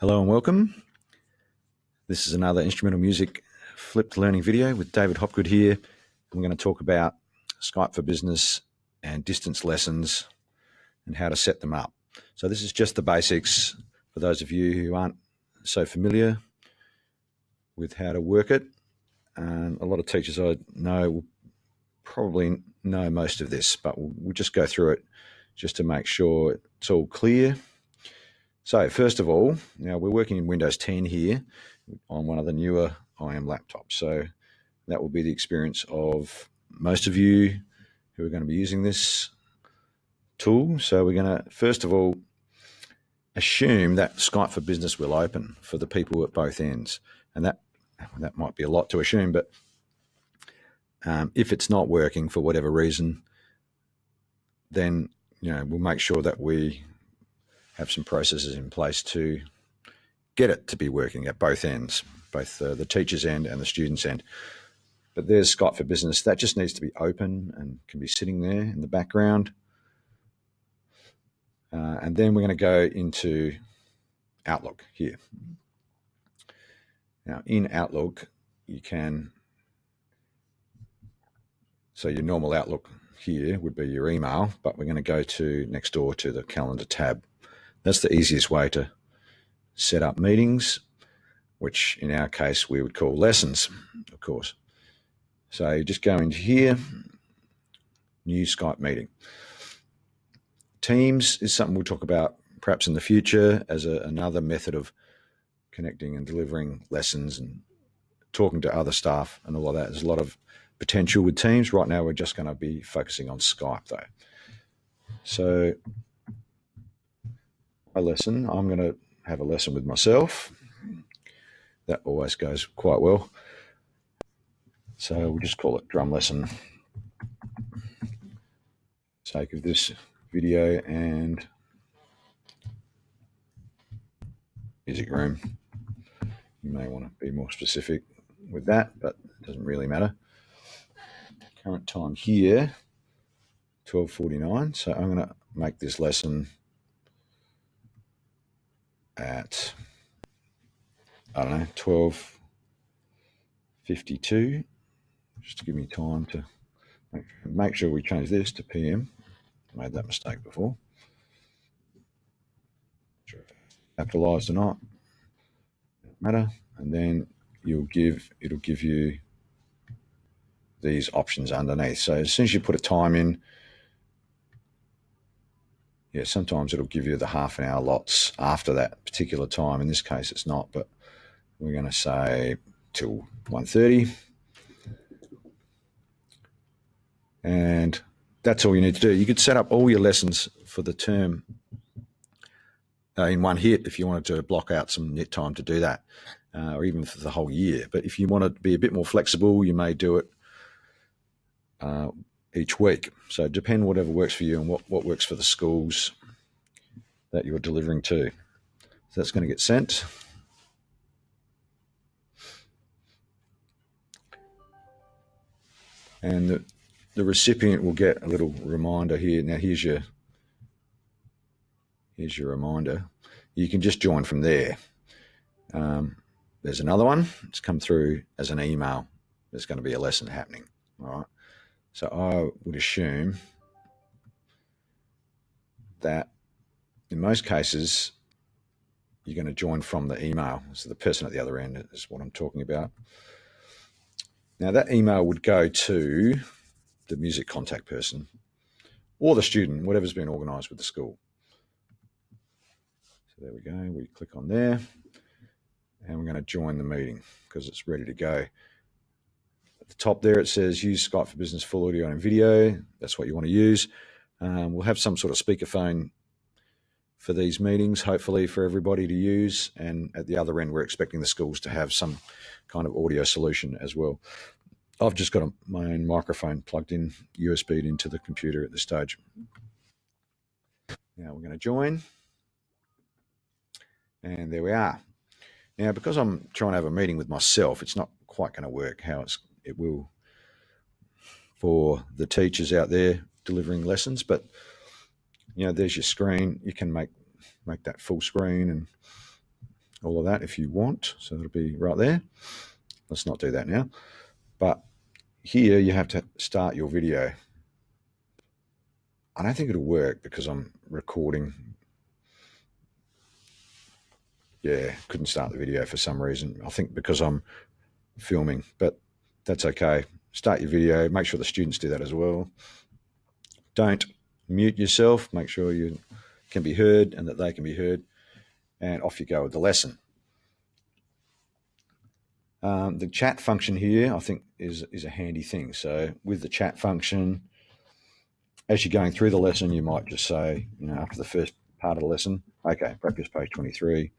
Hello and welcome. This is another instrumental music flipped learning video with David Hopgood here. I'm going to talk about Skype for Business and distance lessons and how to set them up. So this is just the basics for those of you who aren't so familiar with how to work it. A lot of teachers I know will probably know most of this, but we'll just go through it just to make sure it's all clear. So first of all, now we're working in Windows 10 here on one of the newer IM laptops. So that will be the experience of most of you who are going to be using this tool. So we're going to, first of all, assume that Skype for Business will open for the people at both ends. And that might be a lot to assume, but if it's not working for whatever reason, then we'll make sure that we have some processes in place to get it to be working at both ends, both the teacher's end and the student's end. But there's Skype for Business. That just needs to be open and can be sitting there in the background. And then we're going to go into Outlook here. Now in Outlook, so your normal Outlook here would be your email, but we're going to go to next door to the calendar tab. That's the easiest way to set up meetings, which in our case we would call lessons, of course. So you just go into here, new Skype meeting. Teams is something we'll talk about perhaps in the future as another method of connecting and delivering lessons and talking to other staff and all of that. There's a lot of potential with Teams. Right now we're just going to be focusing on Skype though. So a lesson, I'm going to have a lesson with myself. That always goes quite well. So we'll just call it drum lesson. Sake of this video and music room. You may want to be more specific with that, but it doesn't really matter. Current time here, 12:49. So I'm going to make this lesson at, 12:52, just to give me time to make sure we change this to PM. I made that mistake before. Capitalized or not, doesn't matter. And then it'll give you these options underneath. So as soon as you put a time in, sometimes it'll give you the half an hour lots after that particular time. In this case, it's not, but we're going to say till 1:30. And that's all you need to do. You could set up all your lessons for the term in one hit if you wanted to block out some net time to do that, or even for the whole year. But if you want to be a bit more flexible, you may do it each week. So depend whatever works for you and what works for the schools that you're delivering to. So that's going to get sent. And the recipient will get a little reminder here. Now here's your reminder. You can just join from there. There's another one. It's come through as an email. There's going to be a lesson happening. All right. So I would assume that in most cases, you're going to join from the email. So the person at the other end is what I'm talking about. Now that email would go to the music contact person or the student, whatever's been organised with the school. So there we go. We click on there and we're going to join the meeting because it's ready to go. At the top there, it says use Skype for Business full audio and video. That's what you want to use. We'll have some sort of speakerphone for these meetings, hopefully for everybody to use. And at the other end, we're expecting the schools to have some kind of audio solution as well. I've just got my own microphone plugged in, USB'd into the computer at this stage. Now we're going to join. And there we are. Now, because I'm trying to have a meeting with myself, it's not quite going to work how it will for the teachers out there delivering lessons. But, there's your screen. You can make that full screen and all of that if you want. So it'll be right there. Let's not do that now. But here you have to start your video. I don't think it'll work because I'm recording. Yeah, couldn't start the video for some reason. I think because I'm filming, but that's okay. Start your video. Make sure the students do that as well. Don't mute yourself. Make sure you can be heard and that they can be heard. And off you go with the lesson. The chat function here, I think, is a handy thing. So with the chat function, as you're going through the lesson, you might just say, after the first part of the lesson, okay, practice page 23,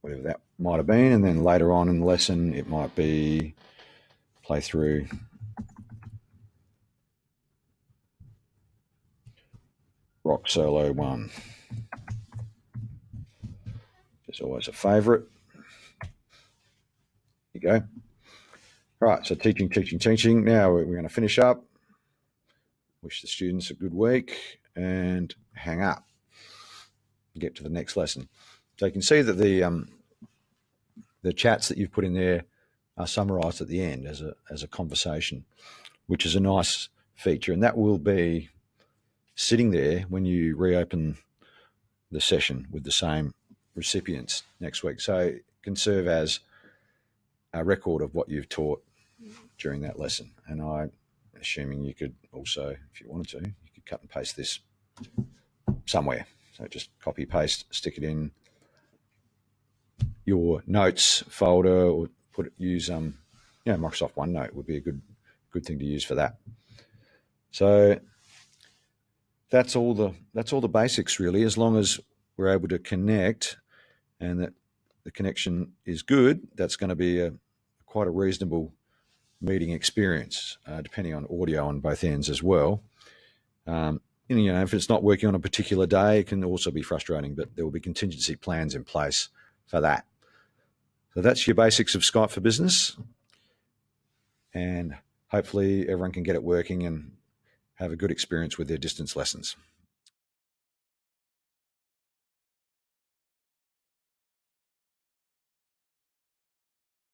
whatever that might have been. And then later on in the lesson, it might be play through rock solo 1. It's always a favorite. You go. All right, so teaching. Now we're going to finish up. Wish the students a good week and hang up. Get to the next lesson. So you can see that the chats that you've put in there are summarized at the end as a conversation, which is a nice feature, and that will be sitting there when you reopen the session with the same recipients next week. So it can serve as a record of what you've taught during that lesson. And I'm assuming you could also, if you wanted to, you could cut and paste this somewhere. So just copy, paste, stick it in your notes folder, or use Microsoft OneNote would be a good thing to use for that. So that's all the basics really. As long as we're able to connect and that the connection is good, that's going to be quite a reasonable meeting experience, depending on audio on both ends as well. If it's not working on a particular day, it can also be frustrating, but there will be contingency plans in place for that. So that's your basics of Skype for Business, and hopefully everyone can get it working and have a good experience with their distance lessons.